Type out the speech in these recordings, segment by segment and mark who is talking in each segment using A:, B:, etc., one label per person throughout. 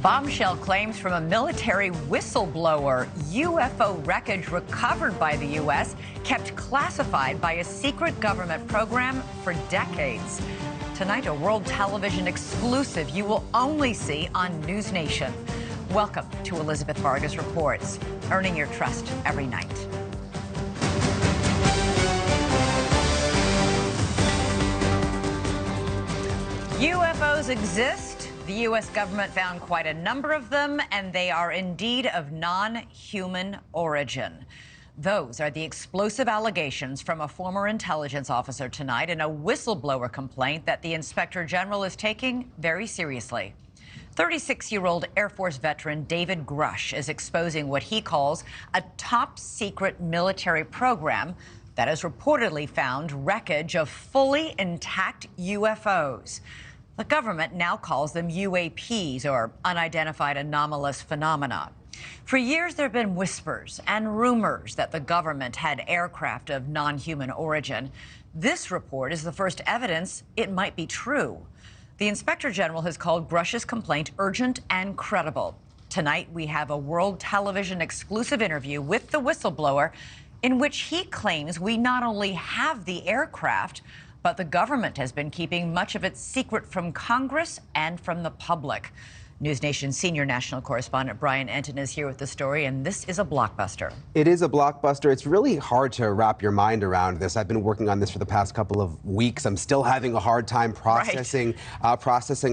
A: Bombshell claims from a military whistleblower. UFO wreckage recovered by the U.S. kept classified by a secret government program for decades. Tonight, a world television exclusive you will only see on News Nation. Welcome to Elizabeth Vargas Reports, earning your trust every night. UFOs exist. The U.S. government found quite a number of them, and they are indeed of non-human origin. Those are the explosive allegations from a former intelligence officer tonight in a whistleblower complaint that the Inspector General is taking very seriously. 36-year-old Air Force veteran David Grusch is exposing what he calls a top-secret military program that has reportedly found wreckage of fully intact UFOs. The government now calls them UAPs, or unidentified anomalous phenomena. For years, there have been whispers and rumors that the government had aircraft of non-human origin. This report is the first evidence it might be true. The Inspector General has called Grusch's complaint urgent and credible. Tonight, we have a world television exclusive interview with the whistleblower in which he claims we not only have the aircraft, but the government has been keeping much of its secret from Congress and from the public. News Nation senior national correspondent Brian Enton is here with the story, and this is a blockbuster. It is a blockbuster. It's really hard to wrap your mind around this. I've been working on this for the past couple of weeks. I'm still having a hard time processing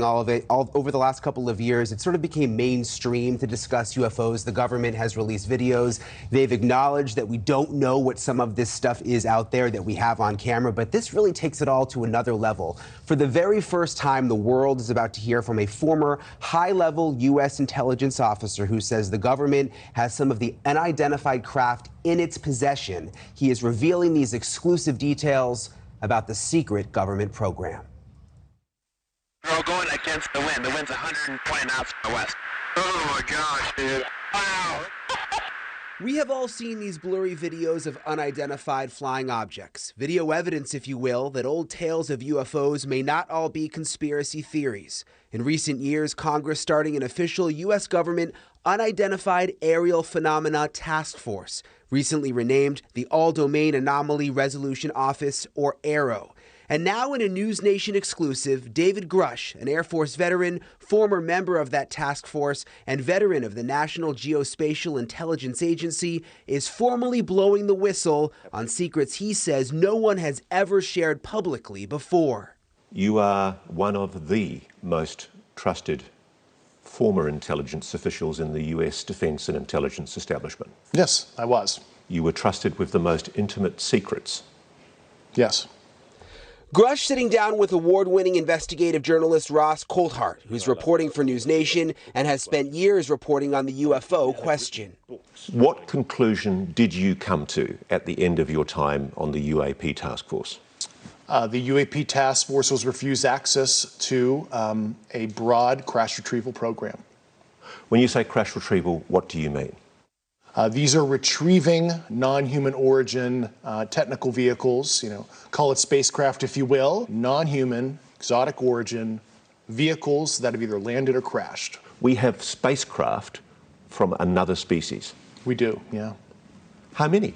A: all of it. Over the last couple of years, it sort of became mainstream to discuss UFOs. The government has released videos. They've acknowledged that we don't know what some of this stuff is out there that we have on camera, but this really takes it all to another level. For the very first time, the world is about to hear from a former high-level U.S. intelligence officer who says the government has some of the unidentified craft in its possession. He is revealing these exclusive details about the secret government program.
B: We're all going against the wind. The wind's 120 knots from the west. Oh my gosh, dude. Wow.
C: We have all seen these blurry videos of unidentified flying objects. Video evidence, if you will, that old tales of UFOs may not all be conspiracy theories. In recent years, Congress starting an official U.S. government Unidentified Aerial Phenomena Task Force, recently renamed the All-Domain Anomaly Resolution Office, or NRO. And now in a News Nation exclusive, David Grusch, an Air Force veteran, former member of that task force, and veteran of the National Geospatial-Intelligence Agency, is formally blowing the whistle on secrets he says no one has ever shared publicly before.
D: You are one of the most trusted former intelligence officials in the U.S. defense and intelligence establishment.
E: Yes, I was.
D: You were trusted with the most intimate secrets.
E: Yes.
C: Grusch sitting down with award-winning investigative journalist Ross Coulthart, who's reporting for News Nation and has spent years reporting on the UFO question.
D: What conclusion did you come to at the end of your time on the UAP task force?
E: The UAP task force was refused access to a broad crash retrieval program.
D: When you say crash retrieval, what do you mean?
E: These are retrieving non-human origin technical vehicles, call it spacecraft if you will, non-human, exotic origin vehicles that have either landed or crashed.
D: We have spacecraft from another species.
E: We do, yeah.
D: How many?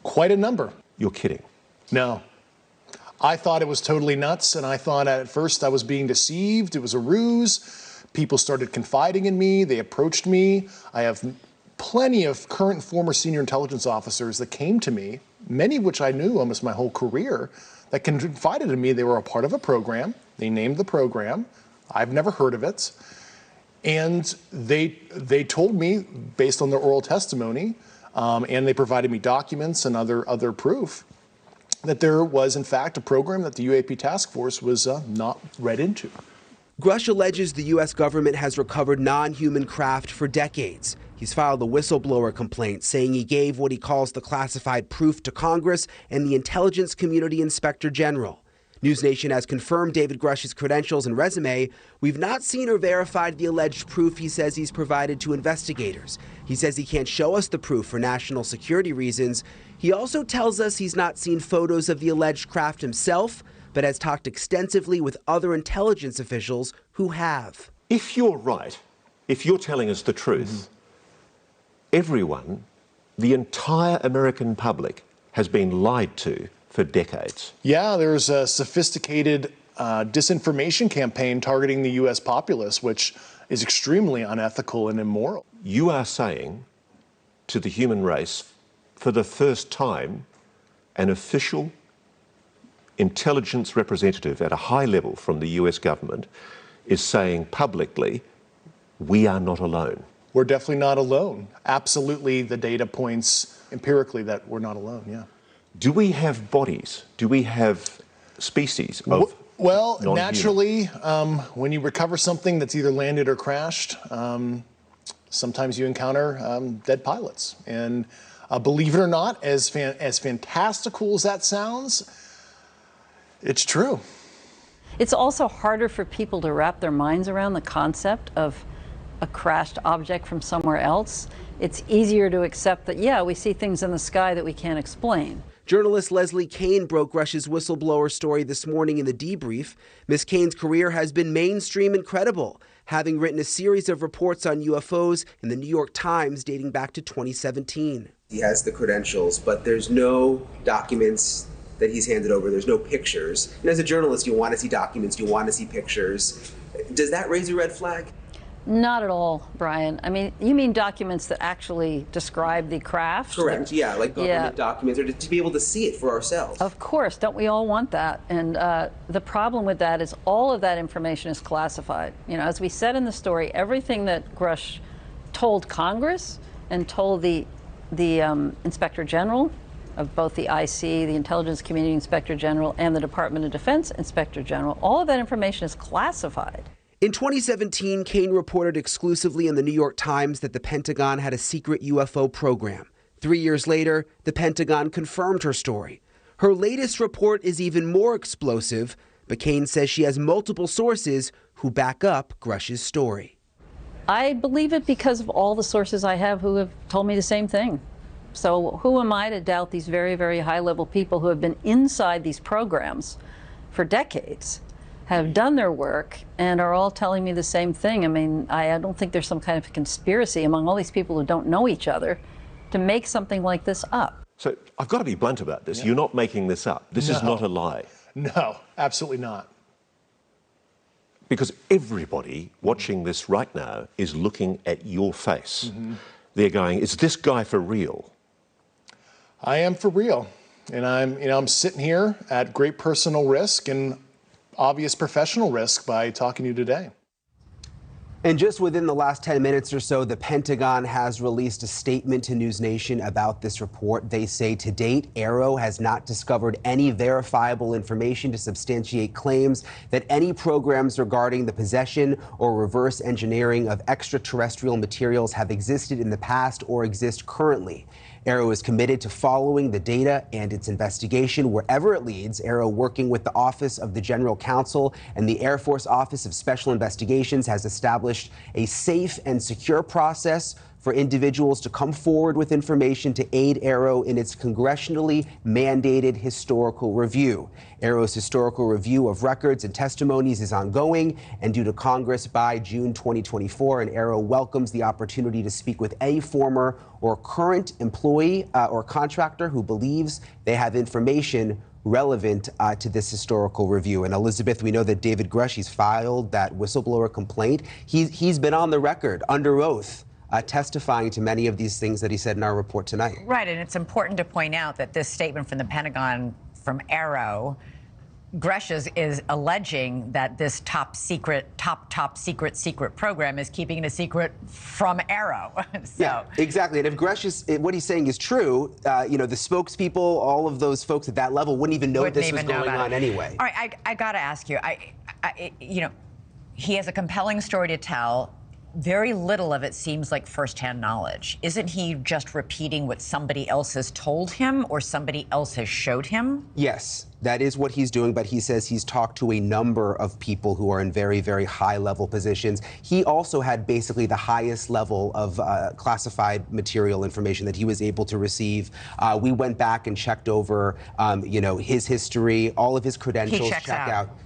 E: Quite a number.
D: You're kidding.
E: No. I thought it was totally nuts, and I thought at first I was being deceived. It was a ruse. People started confiding in me. They approached me. I have plenty of current and former senior intelligence officers that came to me, many of which I knew almost my whole career, that confided in me they were a part of a program. They named the program. I've never heard of it. And they told me, based on their oral testimony, and they provided me documents and other proof, that there was, in fact, a program that the UAP task force was not read into.
C: Grusch alleges the U.S. government has recovered non-human craft for decades. He's filed a whistleblower complaint saying he gave what he calls the classified proof to Congress and the intelligence community inspector general. News Nation has confirmed David Grusch's credentials and resume. We've not seen or verified the alleged proof he says he's provided to investigators. He says he can't show us the proof for national security reasons. He also tells us he's not seen photos of the alleged craft himself, but has talked extensively with other intelligence officials who have.
D: If you're right, if you're telling us the truth, everyone, the entire American public, has been lied to for decades.
E: Yeah, there's a sophisticated disinformation campaign targeting the U.S. populace, which is extremely unethical and immoral.
D: You are saying to the human race, for the first time, an official intelligence representative at a high level from the US government is saying publicly, we are not alone.
E: We're definitely not alone. Absolutely, the data points empirically that we're not alone, yeah.
D: Do we have bodies? Do we have species of
E: Well,
D: non-human?
E: naturally, when you recover something that's either landed or crashed, sometimes you encounter dead pilots. And believe it or not, as fantastical as that sounds, it's true.
F: It's also harder for people to wrap their minds around the concept of a crashed object from somewhere else. It's easier to accept that, yeah, we see things in the sky that we can't explain.
C: Journalist Leslie Kean broke Grusch's whistleblower story this morning in the debrief. Ms. Kean's career has been mainstream and credible, having written a series of reports on UFOs in the New York Times dating back to 2017. He has the credentials, but there's no documents that he's handed over. There's no pictures. And as a journalist, you want to see documents, you want to see pictures. Does that raise a red flag?
F: Not at all, Brian. I mean, you mean documents that actually describe the craft?
C: Correct, yeah, like government documents, or to be able to see it for ourselves.
F: Of course, don't we all want that? And the problem with that is all of that information is classified. You know, as we said in the story, everything that Grusch told Congress and told the Inspector General of both the IC, the Intelligence Community Inspector General, and the Department of Defense Inspector General, all of that information is classified.
C: In 2017, Kean reported exclusively in the New York Times that the Pentagon had a secret UFO program. 3 years later, the Pentagon confirmed her story. Her latest report is even more explosive, but Kean says she has multiple sources who back up Grusch's story.
F: I believe it because of all the sources I have who have told me the same thing. So who am I to doubt these very, very high-level people who have been inside these programs for decades, have done their work, and are all telling me the same thing? I mean, I don't think there's some kind of conspiracy among all these people who don't know each other to make something like this up.
D: So I've got to be blunt about this. Yeah. You're not making this up. This is not a lie.
E: No, absolutely not.
D: Because everybody watching this right now is looking at your face. They're going, is this guy for real?
E: I am for real. And I'm sitting here at great personal risk and obvious professional risk by talking to you today.
C: And just within the last 10 minutes or so, the Pentagon has released a statement to News Nation about this report. They say to date, NRO has not discovered any verifiable information to substantiate claims that any programs regarding the possession or reverse engineering of extraterrestrial materials have existed in the past or exist currently. NRO is committed to following the data and its investigation wherever it leads. NRO, working with the Office of the General Counsel and the Air Force Office of Special Investigations, has established a safe and secure process for individuals to come forward with information to aid NRO in its congressionally mandated historical review. NRO's historical review of records and testimonies is ongoing and due to Congress by June 2024, and NRO welcomes the opportunity to speak with any former or current employee or contractor who believes they have information relevant to this historical review. And Elizabeth, we know that David Grusch, he's filed that whistleblower complaint. He's been on the record under oath testifying to many of these things that he said in our report tonight.
A: Right, and it's important to point out that this statement from the Pentagon from NRO, Grusch is alleging that this top secret program is keeping it a secret from NRO. So.
C: Yeah, exactly. And if Grusch what he's saying is true, you know, the spokespeople, all of those folks at that level wouldn't even know this was going on anyway.
A: All right, I got to ask you, you know, he has a compelling story to tell. Very little of it seems like firsthand knowledge. Isn't he just repeating what somebody else has told him or somebody else has showed him?
C: Yes. That is what he's doing, but he says he's talked to a number of people who are in very, very high-level positions. He also had basically the highest level of classified material information that he was able to receive. We went back and checked over, his history, all of his credentials.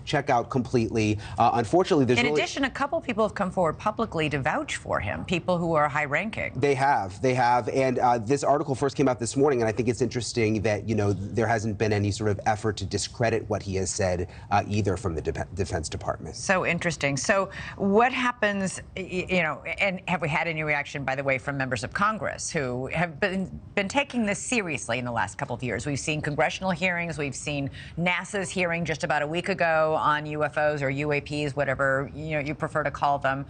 C: Check out completely. Unfortunately, there's
A: in addition, a couple people have come forward publicly to vouch for him, people who are high-ranking. They have.
C: And this article first came out this morning, and I think it's interesting that, there hasn't been any sort of effort to discredit what he has said either from the Defense Department.
A: So interesting. So what happens, and have we had any reaction, by the way, from members of Congress who have been taking this seriously in the last couple of years? We've seen congressional hearings. We've seen NASA's hearing just about a week ago on UFOs or UAPs, whatever you prefer to call them.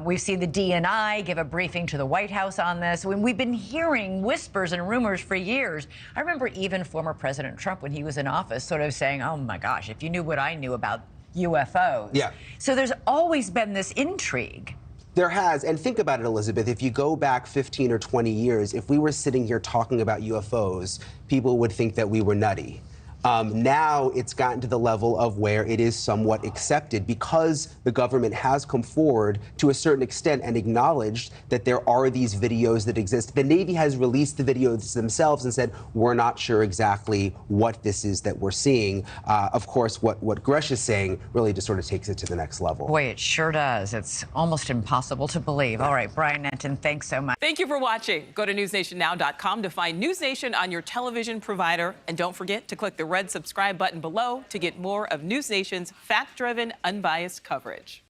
A: We've seen the DNI give a briefing to the White House on this. We've been hearing whispers and rumors for years. I remember even former President Trump, when he was in office, sort of saying, oh my gosh, if you knew what I knew about UFOs.
C: Yeah.
A: So there's always been this intrigue.
C: There has, and think about it, Elizabeth, if you go back 15 or 20 years, if we were sitting here talking about UFOs, people would think that we were nutty. Now it's gotten to the level of where it is somewhat accepted because the government has come forward to a certain extent and acknowledged that there are these videos that exist. The Navy has released the videos themselves and said, we're not sure exactly what this is that we're seeing. Of course, what Grusch is saying really just sort of takes it to the next level.
A: Boy, it sure does. It's almost impossible to believe. All right, Brian Nenton, thanks so much.
G: Thank you for watching. Go to newsnationnow.com to find News Nation on your television provider. And don't forget to click the red subscribe button below to get more of News Nation's fact-driven, unbiased coverage.